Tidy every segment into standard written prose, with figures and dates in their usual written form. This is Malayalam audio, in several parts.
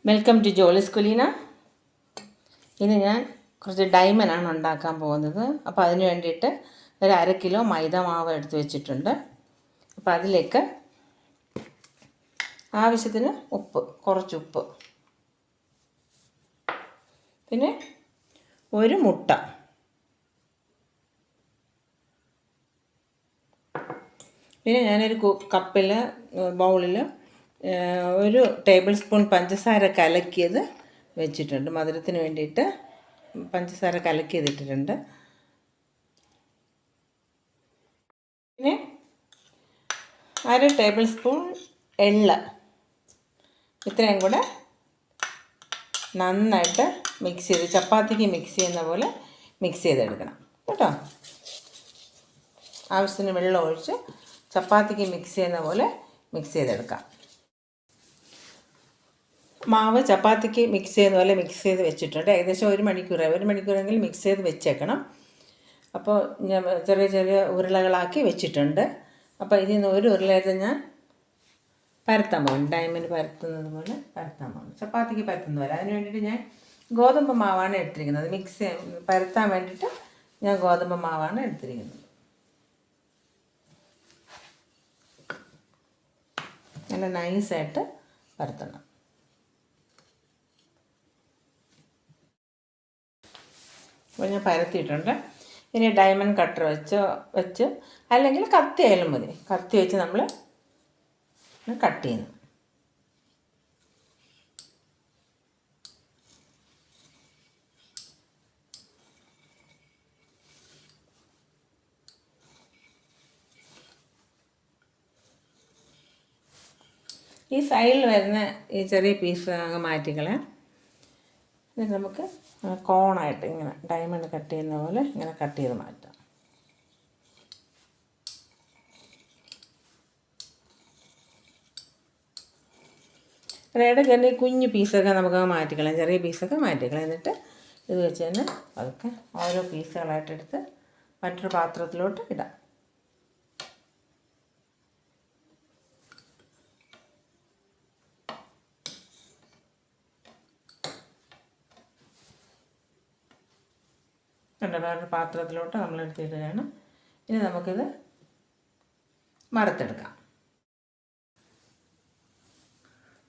Welcome to ജോളിസ് കുലീന. ഇന്ന് ഞാൻ കുറച്ച് ഡൈമനാണ് ഉണ്ടാക്കാൻ പോകുന്നത്. അപ്പോൾ അതിന് വേണ്ടിയിട്ട് ഒരു 1/2 കിലോ മൈദ മാവ് എടുത്ത് വെച്ചിട്ടുണ്ട്. അപ്പോൾ അതിലേക്ക് ആവശ്യത്തിന് ഉപ്പ്, കുറച്ച് ഉപ്പ്, പിന്നെ ഒരു മുട്ട, പിന്നെ ഞാനൊരു കപ്പിൽ ബൗളിൽ 1 ടേബിൾ സ്പൂൺ പഞ്ചസാര കലക്കിയത് വെച്ചിട്ടുണ്ട്. മധുരത്തിന് വേണ്ടിയിട്ട് പഞ്ചസാര കലക്കിയതിട്ടിട്ടുണ്ട്. പിന്നെ 1/2 ടേബിൾ സ്പൂൺ എള്ള, ഇത്രയും കൂടെ നന്നായിട്ട് മിക്സ് ചെയ്ത്, ചപ്പാത്തിക്ക് മിക്സ് ചെയ്യുന്ന പോലെ മിക്സ് ചെയ്തെടുക്കണം കേട്ടോ. ആവശ്യത്തിന് വെള്ളം ഒഴിച്ച് ചപ്പാത്തിക്ക് മിക്സ് ചെയ്യുന്ന പോലെ മിക്സ് ചെയ്തെടുക്കാം. മാവ് ചപ്പാത്തിക്ക് മിക്സ് ചെയ്യുന്ന പോലെ മിക്സ് ചെയ്ത് വെച്ചിട്ടുണ്ട്. ഏകദേശം 1 മണിക്കൂറെങ്കിലും മിക്സ് ചെയ്ത് വെച്ചേക്കണം. അപ്പോൾ ഞാൻ ചെറിയ ചെറിയ ഉരുളകളാക്കി വെച്ചിട്ടുണ്ട്. അപ്പോൾ ഇതിൽ നിന്ന് ഒരു ഉരുളയെടുത്ത് ഞാൻ പരത്താൻ പോകും. ഡയമണ്ട് പരത്തുന്നത് പോലെ പരത്താൻ പോകും, ചപ്പാത്തിക്ക് പരത്തുന്ന പോലെ. അതിന് വേണ്ടിയിട്ട് ഞാൻ ഗോതമ്പ് മാവാണ് എടുത്തിരിക്കുന്നത്. പരത്താൻ വേണ്ടിയിട്ട് ഞാൻ ഗോതമ്പ് മാവാണ് എടുത്തിരിക്കുന്നത്. നല്ല നൈസായിട്ട് പരത്തണം. അപ്പോൾ ഞാൻ പരത്തിയിട്ടുണ്ട്. ഇനി ഡയമണ്ട് കട്ടർ വെച്ച് അല്ലെങ്കിൽ കത്തി ആയാലും മതി, കത്തി വെച്ച് നമ്മൾ കട്ട് ചെയ്യുന്നു. ഈ സൈഡിൽ വരുന്ന ഈ ചെറിയ പീസ് അങ്ങ് മാറ്റിക്കളയാം. എന്നിട്ട് നമുക്ക് കോണായിട്ട് ഇങ്ങനെ ഡയമണ്ട് കട്ട് ചെയ്യുന്ന പോലെ ഇങ്ങനെ കട്ട് ചെയ്ത് മാറ്റാം. ഇടയ്ക്ക് കുഞ്ഞു പീസൊക്കെ നമുക്ക് മാറ്റിക്കളയാം, ചെറിയ പീസൊക്കെ മാറ്റിക്കളയാം. എന്നിട്ട് ഇത് വെച്ച് തന്നെ അതൊക്കെ ഓരോ പീസുകളായിട്ടെടുത്ത് മറ്റൊരു പാത്രത്തിലോട്ട് ഇടാം. വേറൊരു പാത്രത്തിലോട്ട് നമ്മൾ എടുത്തിടുകയാണ്. ഇനി നമുക്കിത് വറുത്തെടുക്കാം.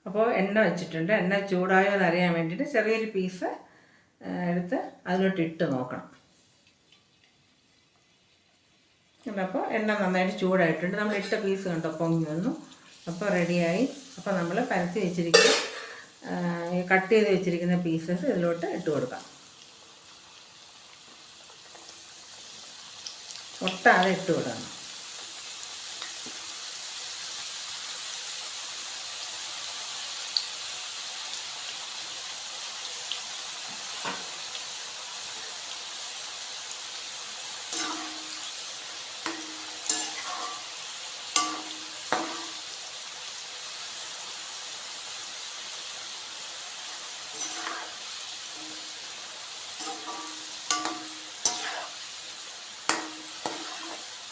അപ്പോൾ എണ്ണ വെച്ചിട്ടുണ്ട്. എണ്ണ ചൂടായോ എന്നറിയാൻ വേണ്ടിയിട്ട് ചെറിയൊരു പീസ് എടുത്ത് അതിലോട്ട് ഇട്ട് നോക്കണം. അപ്പോൾ എണ്ണ നന്നായിട്ട് ചൂടായിട്ടുണ്ട്. നമ്മൾ ഇട്ട പീസ് കണ്ടോ പൊങ്ങി വന്നു. അപ്പോൾ റെഡിയായി. അപ്പോൾ നമ്മൾ പരത്തി വെച്ചിരിക്കുന്ന കട്ട് ചെയ്ത് വെച്ചിരിക്കുന്ന പീസസ് ഇതിലോട്ട് ഇട്ട് കൊടുക്കാം. ഒട്ടാതെ ഇട്ട് വിടണം.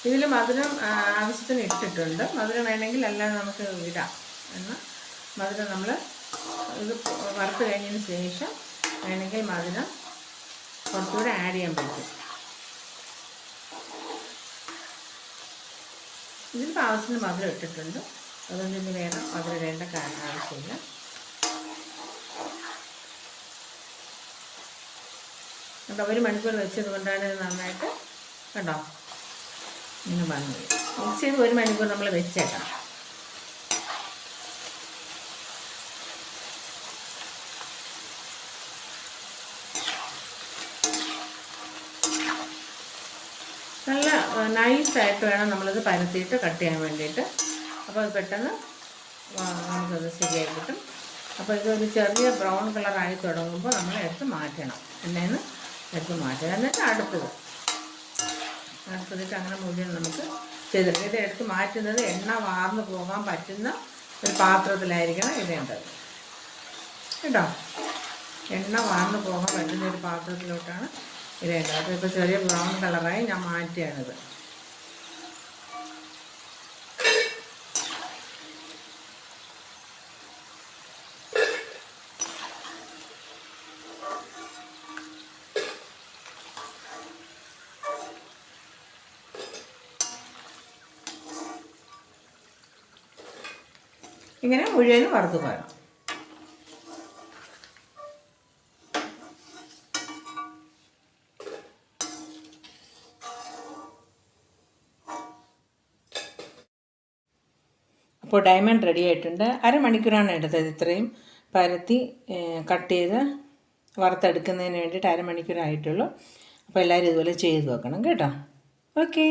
ഇതിൽ മധുരം ആവശ്യത്തിന് ഇട്ടിട്ടുണ്ട്. മധുരം വേണമെങ്കിൽ അല്ലാതെ നമുക്ക് ഇടാം. എന്നാൽ മധുരം നമ്മൾ ഇത് വറുത്ത് കഴിഞ്ഞതിന് ശേഷം വേണമെങ്കിൽ മധുരം കുറച്ചുകൂടെ ആഡ് ചെയ്യാൻ പറ്റും. ഇതിപ്പോൾ ആവശ്യത്തിന് മധുരം ഇട്ടിട്ടുണ്ട്. അതുകൊണ്ട് ഇനി വേറെ മധുരം ഇടേണ്ട ആവശ്യമില്ല. കണ്ടോ, 1 മണിക്കൂർ വെച്ചത് കൊണ്ടാണ് ഇത് നന്നായിട്ട് കണ്ടോ ഇങ്ങനെ വന്നു. മിക്സ് ചെയ്ത് 1 മണിക്കൂർ നമ്മൾ വെച്ചേക്കാം. നല്ല നൈസായിട്ട് വേണം നമ്മളിത് പരത്തിയിട്ട് കട്ട് ചെയ്യാൻ വേണ്ടിയിട്ട്. അപ്പോൾ അത് പെട്ടെന്ന് നമുക്കത് ശരിയായി കിട്ടും. അപ്പോൾ ഇതൊരു ചെറിയ ബ്രൗൺ കളറായി തുടങ്ങുമ്പോൾ നമ്മൾ എടുത്ത് മാറ്റണം. എണ്ണയിൽ എടുത്ത് മാറ്റണം. എന്നിട്ട് അടുത്തതിട്ട് അങ്ങനെ മുഴുവൻ നമുക്ക് ചെയ്തെടുക്കാം. ഇത് എടുത്ത് മാറ്റുന്നത് എണ്ണ വാർന്നു പോകാൻ പറ്റുന്ന ഒരു പാത്രത്തിലായിരിക്കണം ഇടേണ്ടത് കേട്ടോ. എണ്ണ വാർന്നു പോകാൻ പറ്റുന്ന ഒരു പാത്രത്തിലോട്ടാണ് ഇടേണ്ടത്. അപ്പോൾ ഇപ്പോൾ ചെറിയ ബ്രൗൺ കളറായി ഞാൻ മാറ്റിയാണിത്. ഇങ്ങനെ മുഴുവനും വറുത്ത് പോകണം. അപ്പോൾ ഡയമണ്ട് റെഡി ആയിട്ടുണ്ട്. അരമണിക്കൂറാണ് എടുത്തത്. ഇത്രയും പരത്തി കട്ട് ചെയ്ത് വറുത്തെടുക്കുന്നതിന് വേണ്ടിയിട്ട് അരമണിക്കൂറായിട്ടുള്ളൂ. അപ്പോൾ എല്ലാവരും ഇതുപോലെ ചെയ്ത് നോക്കണം കേട്ടോ. ഓക്കേ.